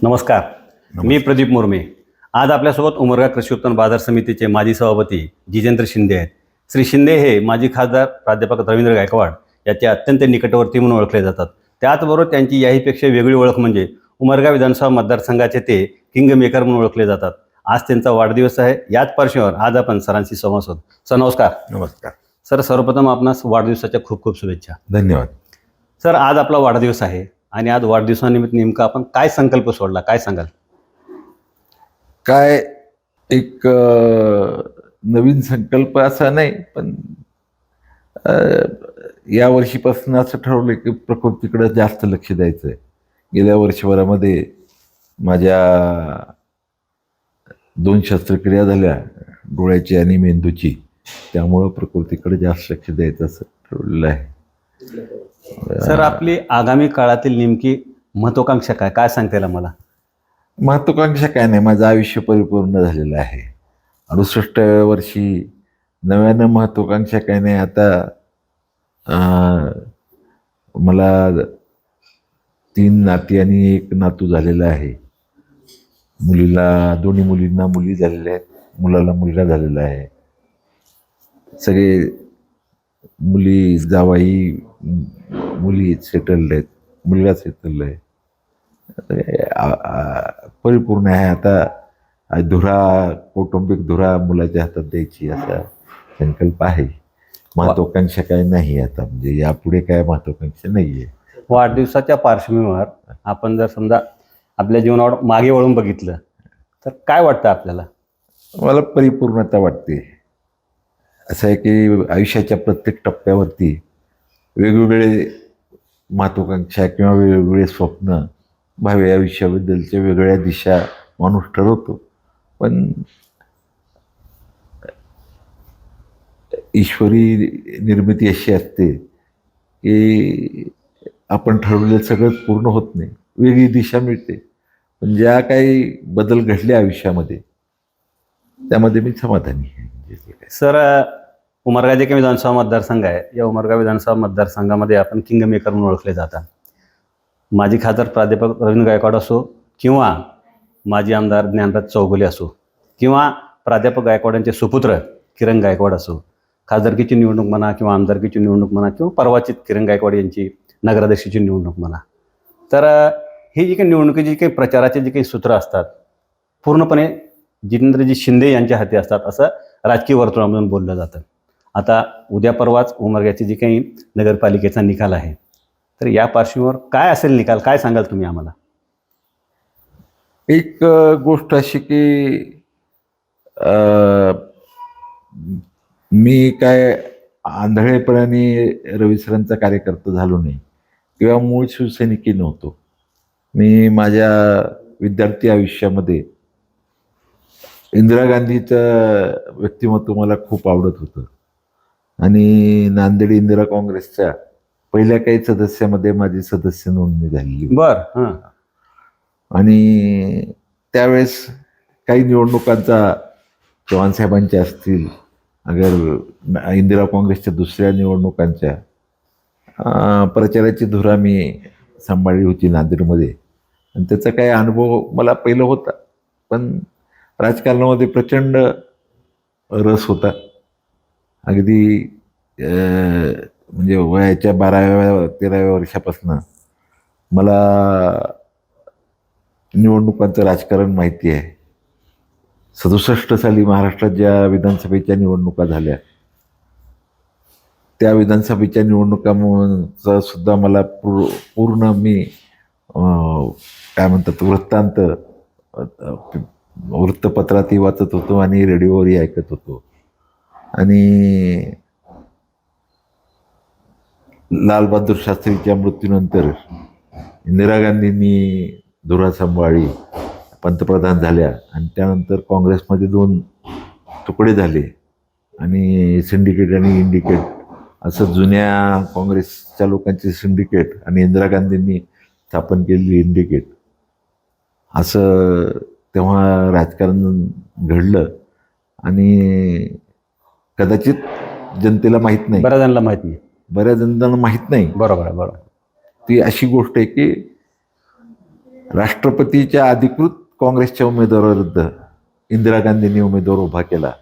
नमस्कार. मी प्रदीप मुर्मे. आज आपल्यासोबत उमरगा कृषी उत्पन्न बाजार समितीचे माजी सभापती जितेंद्र शिंदे आहेत. श्री शिंदे हे माजी खासदार प्राध्यापक रवींद्र गायकवाड याचे अत्यंत निकटवर्ती म्हणून ओळखले जातात. त्याचबरोबर त्यांची याहीपेक्षा वेगळी ओळख म्हणजे उमरगा विधानसभा मतदारसंघाचे ते किंग मेकर म्हणून ओळखले जातात. आज त्यांचा वाढदिवस आहे. याच पार्श्वभूमीवर आज आपण सरांशी संवाद साधू. सर नमस्कार. नमस्कार. सर सर्वप्रथम आपणास वाढदिवसाच्या खूप खूप शुभेच्छा. धन्यवाद. सर आज आपला वाढदिवस आहे आणि आज वाढदिवसानिमित्त नेमका आपण काय संकल्प सोडला, काय सांगाल? काय एक नवीन संकल्प असा नाही, पण या वर्षीपासून असं ठरवलं की प्रकृतीकडे जास्त लक्ष द्यायचं आहे. गेल्या वर्षभरामध्ये माझ्या 2 शस्त्रक्रिया झाल्या, डोळ्याची आणि मेंदूची. त्यामुळं प्रकृतीकडे जास्त लक्ष द्यायचं असं ठरवलेलं आहे. सर आपली आगामी काळातील नेमकी महत्वाकांक्षा काय काय सांगता येईल मला? महत्वाकांक्षा काय नाही, माझं आयुष्य परिपूर्ण झालेलं आहे. 68 वर्षी नव्यानं महत्वाकांक्षा काय नाही. आता मला 3 नाती आणि 1 नातू झालेला आहे. दोन्ही मुलींना मुली झालेल्या आहेत, मुलाला मुलगा झालेला आहे. सगळे मुली जावाई मुली सेटल्ड आहेत, मुलगा सेटल्ड आहे. परिपूर्ण आहे. आता कौटुंबिक धुरा मुलाच्या हातात द्यायची असा संकल्प आहे. महत्वाकांक्षा काय नाही आता, म्हणजे यापुढे काय महत्वाकांक्षा नाही आहे. वाढदिवसाच्या पार्श्वभूमीवर आपण जर समजा आपल्या जीवनावर मागे वळून बघितलं तर काय वाटतं आपल्याला? मला परिपूर्णता वाटते. असं आहे की आयुष्याच्या प्रत्येक टप्प्यावरती वेगवेगळे महत्वाकांक्षा किंवा वेगवेगळे स्वप्न, भावी आयुष्याबद्दलच्या वेगळ्या दिशा माणूस ठरवतो. पण ईश्वरी निर्मिती अशी असते की आपण ठरवलेलं सगळं पूर्ण होत नाही, वेगळी दिशा मिळते. पण ज्या काही बदल घडले आयुष्यामध्ये त्यामध्ये मी समाधानी आहे. सर उमरगा जे काही विधानसभा मतदारसंघ आहे, या उमरगा विधानसभा मतदारसंघामध्ये आपण किंग मेकर म्हणून ओळखले जातात. माजी खासदार प्राध्यापक रवींद्र गायकवाड असो किंवा माजी आमदार ज्ञानराज चौगुले असो किंवा प्राध्यापक गायकवाडांचे सुपुत्र किरण गायकवाड असो, खासदारकीची निवडणूक म्हणा किंवा आमदारकीची निवडणूक म्हणा किंवा परवाची किरण गायकवाड यांची नगराध्यक्षाची निवडणूक म्हणा, तर ही जी काही निवडणुकीची काही प्रचाराचे जे काही सूत्र असतात पूर्णपणे जितेंद्रजी शिंदे यांच्या हाती असतात असं राजकीय वर्तुळामधून बोललं जातं. आता उद्या परवाच उमरग्याची जी काही नगरपालिकेचा निकाल आहे, तर या पार्श्वभूमीवर काय असेल निकाल, काय सांगाल तुम्ही आम्हाला? एक गोष्ट अशी की मी काय आंधळेपणाने रवी सरांचा कार्यकर्ता झालो नाही किंवा मूळ शिवसैनिकी नव्हतो. मी माझ्या विद्यार्थी आयुष्यामध्ये इंदिरा गांधीचं व्यक्तिमत्व मला खूप आवडत होतं आणि नांदेड इंदिरा काँग्रेसच्या पहिल्या काही सदस्यामध्ये माझी सदस्य नोंदणी झालेली. बरं. आणि त्यावेळेस काही निवडणुकांचा चव्हाण साहेबांच्या असतील, अगर इंदिरा काँग्रेसच्या दुसऱ्या निवडणुकांच्या प्रचाराची धुरा मी सांभाळली होती नांदेडमध्ये. आणि त्याचा काही अनुभव मला पहिला होता, पण राजकारणामध्ये प्रचंड रस होता. अगदी म्हणजे वयाच्या 12व्या-13व्या वर्षापासून मला निवडणुकांचं राजकारण माहिती आहे. 67 साली महाराष्ट्रात ज्या विधानसभेच्या निवडणुका झाल्या, त्या विधानसभेच्या निवडणुकांचा सुद्धा मला पूर्ण मी काय म्हणतात वृत्तांत वृत्तपत्रातही वाचत होतो आणि रेडिओवरही ऐकत होतो. आणि लालबहादूर शास्त्रीच्या मृत्यूनंतर इंदिरा गांधींनी धुरा सांभाळली, पंतप्रधान झाल्या आणि त्यानंतर काँग्रेसमध्ये 2 तुकडे झाले आणि सिंडिकेट आणि इंडिकेट असं जुन्या काँग्रेसच्या लोकांचे सिंडिकेट आणि इंदिरा गांधींनी स्थापन केलेली इंडिकेट असं तेव्हा राजकारण घडलं. आणि कदाचित जनतेला माहीत नाही, बऱ्याच जणांना माहीत नाही, बऱ्याच जणांना माहीत नाही. बरोबर आहे, बरोबर. ती अशी गोष्ट आहे की राष्ट्रपतीच्या अधिकृत काँग्रेसच्या उमेदवाराविरुद्ध इंदिरा गांधींनी उमेदवार उभा केला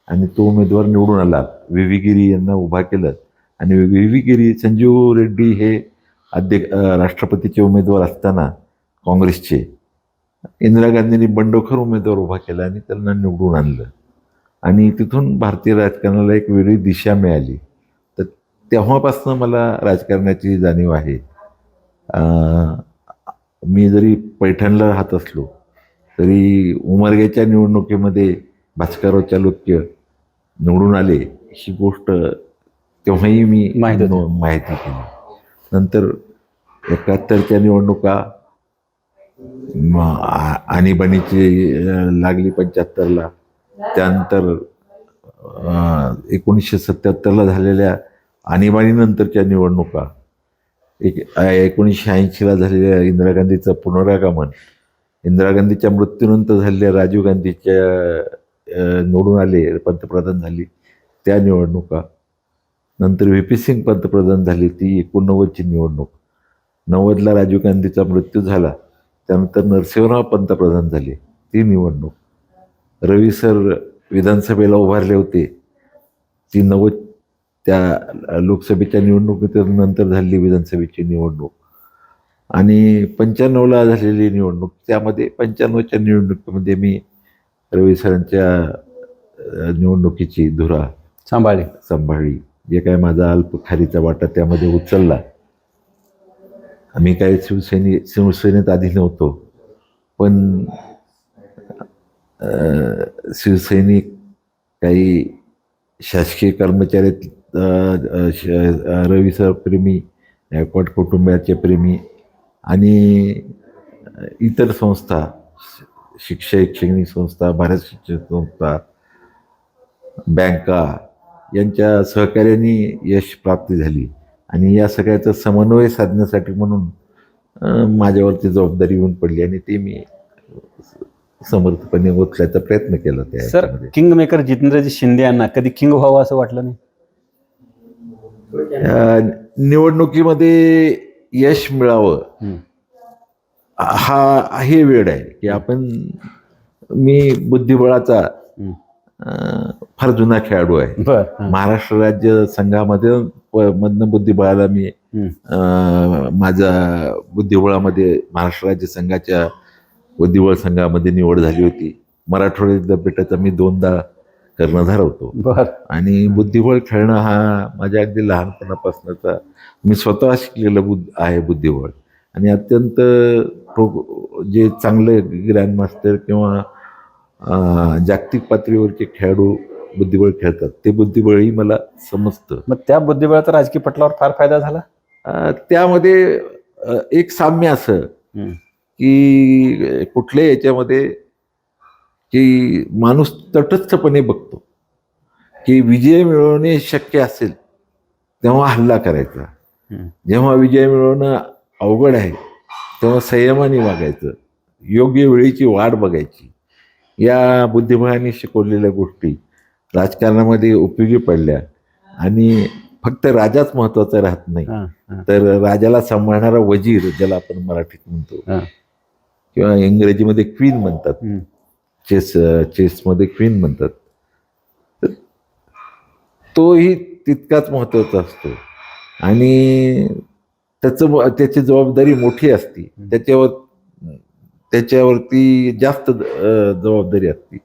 आणि तो उमेदवार निवडून आला. व्ही व्ही गिरी यांना उभा केलं आणि व्ही व्ही गिरी, संजीव रेड्डी हे राष्ट्रपतीचे उमेदवार असताना काँग्रेसचे इंदिरा गांधींनी बंडखोर उमेदवार उभा केला आणि त्यांना निवडून आणलं आणि तिथून भारतीय राजकारणाला एक वेगळी दिशा मिळाली. तर तेव्हापासून मला राजकारणाची जाणीव आहे. मी जरी पैठणला राहत असलो तरी उमरग्याच्या निवडणुकीमध्ये भास्करराव चालुक्य निवडून आले ही गोष्ट तेव्हाही मी माहिती केली. नंतर 71च्या निवडणुका आणीबाणीची लागली 75ला, त्यानंतर 1977ला झालेल्या आणीबाणीनंतरच्या निवडणुका, 1980ला झालेल्या इंदिरा गांधीचं पुनरागमन, इंदिरा गांधीच्या मृत्यूनंतर झालेल्या राजीव गांधीच्या निवडून आले, पंतप्रधान झाली त्या निवडणुका, नंतर व्ही पी सिंग पंतप्रधान झाली ती 89ची निवडणूक, 90ला राजीव गांधीचा मृत्यू झाला, त्यानंतर नरसिंहराव पंतप्रधान झाले ती निवडणूक, रवी सर विधानसभेला उभारले होते ती 90 त्या लोकसभेच्या निवडणुकीनंतर झालेली विधानसभेची निवडणूक, आणि 95ला झालेली निवडणूक. त्यामध्ये 95च्या निवडणुकीमध्ये मी रवी सरांच्या निवडणुकीची धुरा सांभाळली. जे काय माझा अल्प खारीचा वाटा त्यामध्ये उचलला. आम्ही काही शिवसेनेत आधी नव्हतो, पण शिवसैनिक, काही शासकीय कर्मचारी, रवी सर प्रेमी, गायकवाड कुटुंबाचे प्रेमी आणि इतर संस्था, शैक्षणिक संस्था, भारत शिक्षण संस्था, बँका यांच्या सहकार्याने यश प्राप्ती झाली आणि या सगळ्याचा समन्वय साधण्यासाठी म्हणून माझ्यावरती जबाबदारी येऊन पडली आणि ते मी समर्थपणे उचलायचा प्रयत्न केला. Sir, king maker Jitendraji Shinde यांना कधी किंग व्हावं असं वाटलं नाही? निवडणुकीमध्ये यश मिळावं हे वेळ आहे की मी बुद्धिबळाचा फार जुना खेळाडू आहे. महाराष्ट्र राज्य संघामध्ये मधनं बुद्धिबळाला मी माझा बुद्धिबळामध्ये महाराष्ट्र राज्य संघाच्या बुद्धिबळ संघामध्ये निवड झाली होती. मराठवाडा विद्यापीठाचा मी 2दा कर्णधार होतो आणि बुद्धिबळ खेळणं हा माझ्या अगदी लहानपणापासूनचा, मी स्वतः शिकलेलं आहे बुद्धिबळ आणि अत्यंत जे चांगले ग्रँडमास्टर किंवा जागतिक पातळीवरचे खेळाडू बुद्धिबळ खेळतात ते बुद्धिबळही मला समजतं. मग त्या बुद्धिबळाचा राजकीय पटलावर फार फायदा झाला? त्यामध्ये एक साम्य असं की कुठल्या याच्यामध्ये की माणूस तटस्थपणे बघतो की विजय मिळवणे शक्य असेल तेव्हा हल्ला करायचा, जेव्हा विजय मिळवणं अवघड आहे तेव्हा संयमाने वागायचं, योग्य वेळेची वाट बघायची. या बुद्धिबळाने शिकवलेल्या गोष्टी राजकारणामध्ये उपयोगी पडल्या आणि फक्त राजाच महत्वाचा राहत नाही, तर राजाला सांभाळणारा वजीर, ज्याला आपण मराठीत म्हणतो किंवा इंग्रजीमध्ये क्वीन म्हणतात, चेसमध्ये क्वीन म्हणतात, तोही तितकाच महत्वाचा असतो आणि त्याची जबाबदारी मोठी असते, त्याच्यावरती जास्त जबाबदारी असते.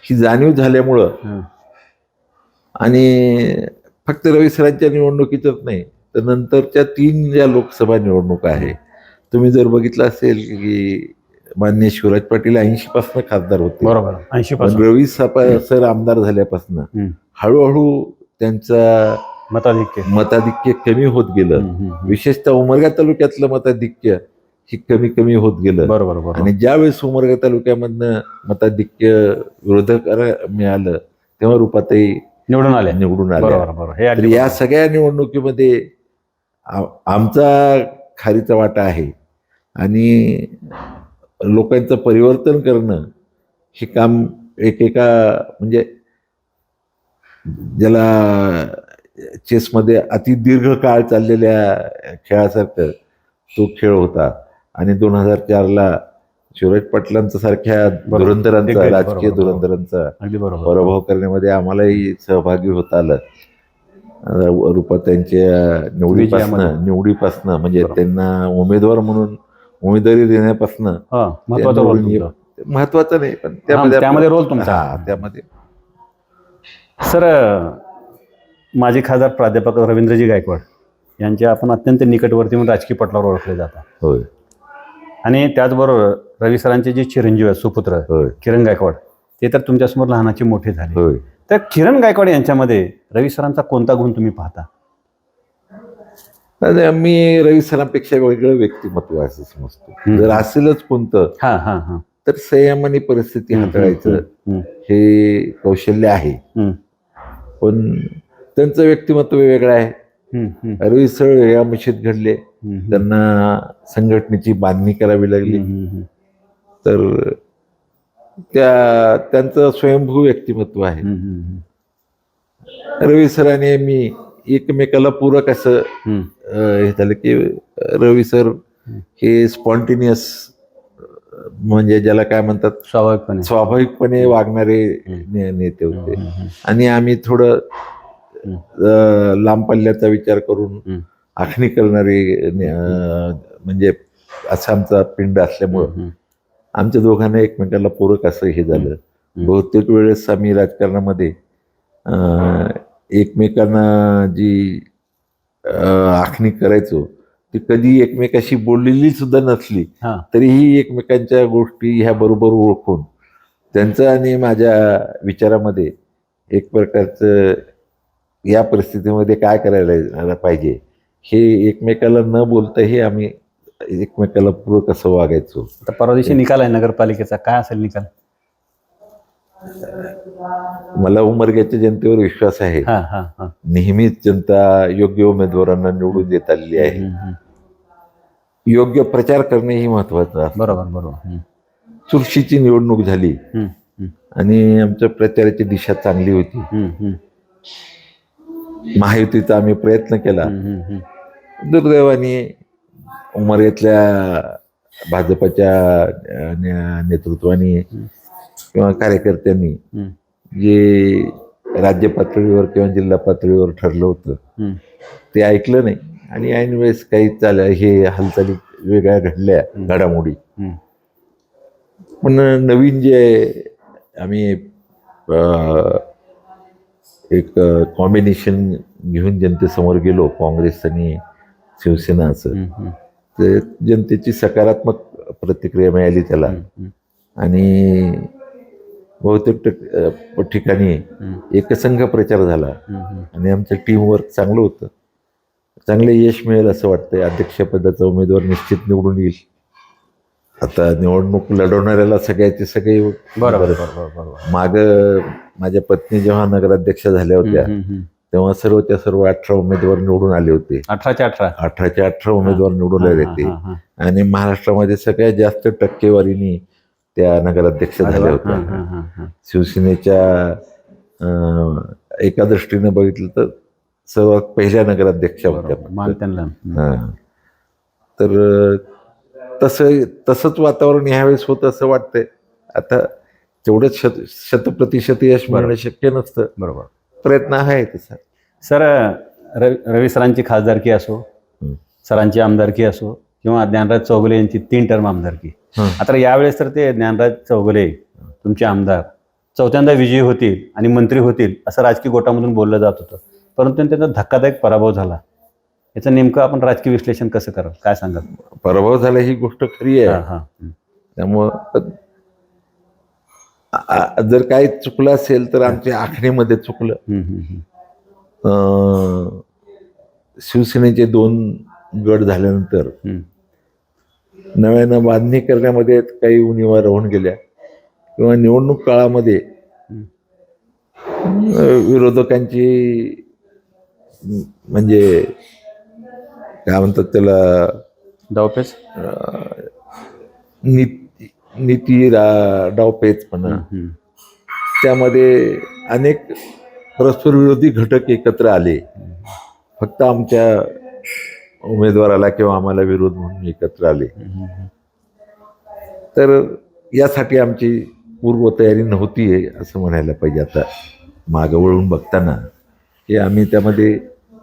ही जाणीव झाल्यामुळं आणि फक्त रवी सरांच्या निवडणुकीतच नाही तर नंतरच्या 3 ज्या लोकसभा निवडणुका आहे, तुम्ही जर बघितलं असेल की माननीय शिवराज पाटील 80पासून खासदार होते, पण रवी सर आमदार झाल्यापासून हळूहळू त्यांचा मताधिक्य कमी होत गेलं. विशेषतः उमरगा तालुक्यातलं मताधिक्य ही कमी होत गेलं आणि ज्यावेळेस उमरगा तालुक्यामधनं मताधिक्य विरोधकाला मिळालं तेव्हा रुपाताई निवडून आल्या. तर या सगळ्या निवडणुकीमध्ये आमचा खारीचा वाटा आहे आणि लोकांचं परिवर्तन करणं हे काम एकेका, म्हणजे ज्याला चेसमध्ये अति दीर्घ काळ चाललेल्या खेळासारखं तो खेळ होता आणि 2004ला शिवराज पाटलांचा सारख्या बरोबर. धुरंधरांचा, दिग्गज, राजकीय बरोबर, धुरंधरांचा अगदी बरोबर. पराभव करण्यामध्ये आम्हालाही सहभागी होता आलं. रुपाताईंच्या निवडीपासनं म्हणजे बरोबर. त्यांना उमेदवार म्हणून उमेदवारी देण्यापासनं हा, महत्वाचा रोल तुमचा. महत्वाचं नाही, पण त्यामध्ये रोल तुमचा. त्यामध्ये सर, माजी खासदार प्राध्यापक रवींद्रजी गायकवाड यांच्या आपण अत्यंत निकटवर्ती म्हणून राजकीय पटलावर ओळखले जातात. होय आणि त्याचबरोबर रवी सरांचे जे चिरंजीव आहेत, सुपुत्र होय किरण गायकवाड, ते तर तुमच्यासमोर लहानाचे मोठे झाले. होय. तर किरण गायकवाड यांच्यामध्ये रवी सरांचा कोणता गुण तुम्ही पाहता? आणि मी रवी सरांपेक्षा वेगळं व्यक्तिमत्व असं समजतो. जर असेलच कोणतं हा हा हा तर संयमाने परिस्थिती हाताळायचं हे कौशल्य आहे. पण त्यांचं व्यक्तिमत्व वेगळं आहे. रवी सर या मशीद घडले, त्यांना संघटनेची बांधणी करावी लागली, तर त्यांचं स्वयंभू व्यक्तिमत्व आहे. रवी सरांनी मी एकमेकाला पूरक असं हे झालं की रवी सर हे स्पॉन्टेनियस म्हणजे ज्याला काय म्हणतात स्वाभाविकपणे वागणारे नेते होते. आणि आम्ही थोडं लांब पल्ल्याचा विचार करून आखणी करणारे म्हणजे असा आमचा पिंड असल्यामुळं आमच्या दोघांना एकमेकाला पूरक असं हे झालं. बहुतेक वेळेस आम्ही राजकारणामध्ये एकमेकांना जी आखणी करायचो ती कधी एकमेकाशी बोललेली सुद्धा नसली तरीही एकमेकांच्या गोष्टी ह्या बरोबर ओळखून त्यांचं आणि माझ्या विचारामध्ये एक प्रकारचं या परिस्थितीमध्ये काय करायला पाहिजे हे एकमेकाला न बोलताही आम्ही एकमेकाला पूरक असं वागायचो. आता परवा दिवशी निकाल आहे नगरपालिकेचा, काय असेल निकाल? मला उमरग्याच्या जनतेवर विश्वास आहे. नेहमीच जनता योग्य उमेदवारांना निवडून देत आलेली आहे. योग्य प्रचार करणे ही महत्वाचं आहे. बरोबर बरोबर. चुरशीची निवडणूक झाली आणि आमच्या प्रचाराची दिशा चांगली होती. महायुतीचा आम्ही प्रयत्न केला. दुर्दैवाने उमरग्यातल्या भाजपच्या नेतृत्वाने किंवा कार्यकर्त्यांनी जे राज्य पातळीवर किंवा जिल्हा पातळीवर ठरलं होतं ते ऐकलं नाही आणि ऐन वेळेस काही हे हालचाली वेगळ्या घडल्या घडामोडी. पण नवीन जे आम्ही एक कॉम्बिनेशन घेऊन जनतेसमोर गेलो, काँग्रेस आणि शिवसेना असं, तर जनतेची सकारात्मक प्रतिक्रिया मिळाली त्याला. आणि बहुतेक ठिकाणी एकसंघ प्रचार झाला आणि आमचं टीमवर्क चांगलं होतं. चांगले यश मिळेल असं वाटतंय. अध्यक्षपदाचा उमेदवार निश्चित निवडून येईल. आता निवडणूक लढवणाऱ्याला सगळ्याचे सगळे माग माझ्या पत्नी जेव्हा नगराध्यक्ष झाल्या होत्या तेव्हा सर्वच्या सर्व 18 उमेदवार निवडून आले होते. 18 उमेदवार निवडून आले होते आणि महाराष्ट्रामध्ये सगळ्यात जास्त टक्केवारीने त्या नगराध्यक्ष झाल्या होत्या. शिवसेनेच्या एका दृष्टीने बघितलं तर सर्वात पहिल्या नगराध्यक्षा होत्या. तर तसंच वातावरण ह्यावेळेस होतं असं वाटतंय. आता तेवढंच शतप्रतिशत यश मिळणं शक्य नसतं. बरोबर, प्रयत्न आहे तसा. सर, रवी सरांची खासदारकी असो, सरांची आमदारकी असो किंवा ज्ञानराज चौगुले यांची 3 टर्म आमदारकी, आता यावेळेस तर ते ज्ञानराज चौगुले तुमचे आमदार चौथ्यांदा विजयी होतील आणि मंत्री होतील असं राजकीय गोटामधून बोललं जात होतं, परंतु त्यांचा धक्कादायक पराभव झाला. याचं नेमकं आपण राजकीय विश्लेषण कसं कराल, काय सांगाल? पराभव झाला ही गोष्ट खरी आहे. त्यामुळं जर काही चुकलं असेल तर आमच्या आखणीमध्ये चुकलं. शिवसेनेचे 2 गट झाल्यानंतर नव्यानं बांधणी करण्यामध्ये काही उणिवा राहून गेल्या किंवा निवडणूक काळामध्ये विरोधकांची म्हणजे काय म्हणतात त्याला डावपेच नीती डावपेच म्हणा, त्यामध्ये अनेक परस्पर विरोधी घटक एकत्र आले. फक्त आमच्या उमेदवाराला किंवा आम्हाला विरोध म्हणून एकत्र आले. तर यासाठी आमची पूर्वतयारी नव्हती आहे असं म्हणायला पाहिजे आता मागं वळून बघताना, की आम्ही त्यामध्ये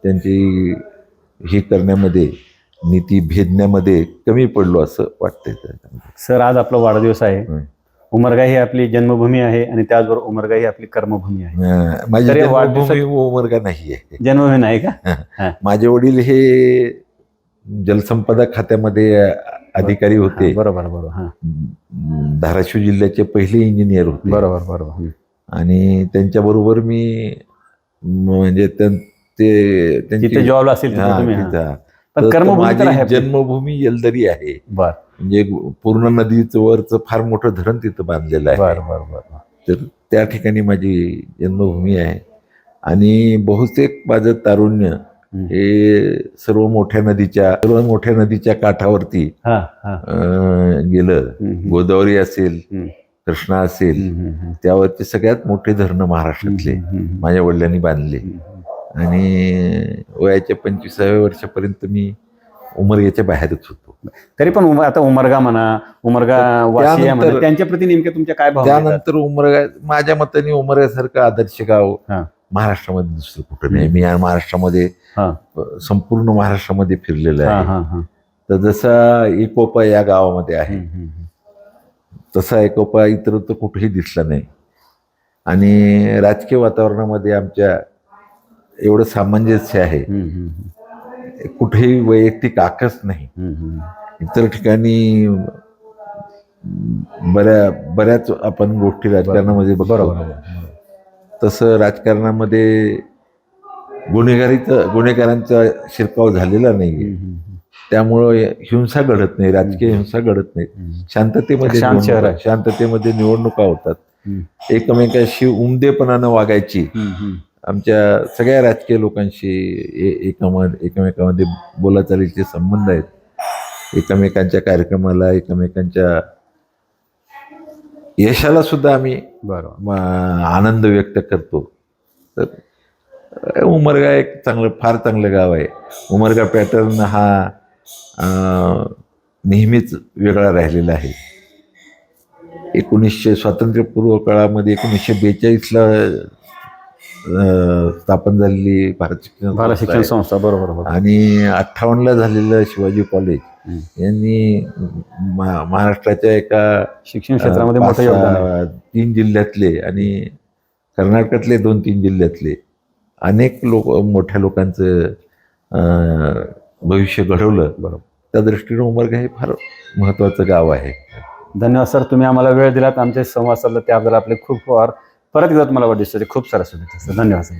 त्यांची हे करण्यामध्ये, नीती भेदण्यामध्ये कमी पडलो असं वाटतंय त्याच्यामध्ये. सर, आज आपला वाढदिवस आहे. हं. उमरगा ही आपली जन्मभूमी आहे आणि त्याचबरोबर उमरगा ही आपली कर्मभूमी आहे. माझी तर या जन्मभूमी उमरगा नाही आहे. जन्मभूमी नाही का? हा. माझे वडील हे जलसंपदा खात्यामध्ये अधिकारी होते. हा, बरोबर बरोबर. हा, धाराशिव जिल्ह्याचे पहिले इंजिनियर होते. बरोबर बरोबर. आणि त्यांच्याबरोबर मी म्हणजे तिथे जॉब असेल तिथे तुम्ही, हा. तिथं. पण तर कर्मभूमी तर माझी आहे आपली. जन्मभूमी येलदरी आहे. बर म्हणजे पूर्ण नदीचं वरचं फार मोठं धरण तिथं बांधलेलं आहे. बर बर बर. तर त्या ठिकाणी माझी जन्मभूमी आहे. आणि बहुतेक माझं तारुण्य हे सर्व मोठ्या नदीच्या काठावरती हा हा. गेलं. गोदावरी असेल, हम्म. कृष्णा असेल, त्यावरचे सगळ्यात मोठे धरणं महाराष्ट्रातले माझ्या वडिलांनी बांधले. आणि वयाच्या 25व्या वर्षापर्यंत मी उमरग्याच्या बाहेरच होतो. तरी पण आता उमरगा म्हणा, उमरगा वासी आहे म्हणा, त्यांच्या प्रती नेमक्या तुमच्या काय भावना आहेत? त्यानंतर उमरगा, माझ्या मताने उमरग्यासारखं आदर्श गाव हा. महाराष्ट्रामध्ये दुसरं कुठं नाही. मी या महाराष्ट्रामध्ये हा. संपूर्ण महाराष्ट्रामध्ये फिरलेलं हा आहे. हा हा. तर जसा एकोपा या गावामध्ये आहे तसा एकोपा इतरत्र कुठेही दिसला नाही. आणि राजकीय वातावरणामध्ये आमच्या एवढं सामंजस्य आहे, कुठेही वैयक्तिक आकस नाही. इतर ठिकाणी बऱ्याच आपण गोष्टी राजकारणामध्ये बघतो. तसं राजकारणामध्ये गुन्हेगारांचा शिरकाव झालेला नाही. त्यामुळं हिंसा घडत नाही, राजकीय हिंसा घडत नाही. शांततेमध्ये निवडणुका होतात. एकमेकांशी उमदेपणानं वागायची आमच्या सगळ्या राजकीय लोकांशी एकमेकांमध्ये बोलाचालीचे संबंध आहेत. एकमेकांच्या कार्यक्रमाला, एकमेकांच्या यशाला सुद्धा आम्ही आनंद व्यक्त करतो. तर उमरगा एक फार चांगलं गाव आहे. उमरगा पॅटर्न हा नेहमीच वेगळा राहिलेला आहे. स्वातंत्र्यपूर्व काळामध्ये 1942ला स्थापन झालेली भारत शिक्षण संस्था, बरोबर. आणि 58ला झालेलं शिवाजी कॉलेज यांनी महाराष्ट्राच्या एका शिक्षण क्षेत्रामध्ये मोठं योगदान आहे. 3 जिल्ह्यातले आणि कर्नाटकातले 2-3 जिल्ह्यातले अनेक मोठ्या लोकांचं भविष्य घडवलं. बरोबर. त्या दृष्टीने उमरगा हे फार महत्त्वाचं गाव आहे. धन्यवाद सर, तुम्ही आम्हाला वेळ दिलात, आमचे संवाद साधला त्याबद्दल आपले खूप परत एकदा तुम्हाला वाढदिवसाचे खूप साऱ्या शुभेच्छा. धन्यवाद सर.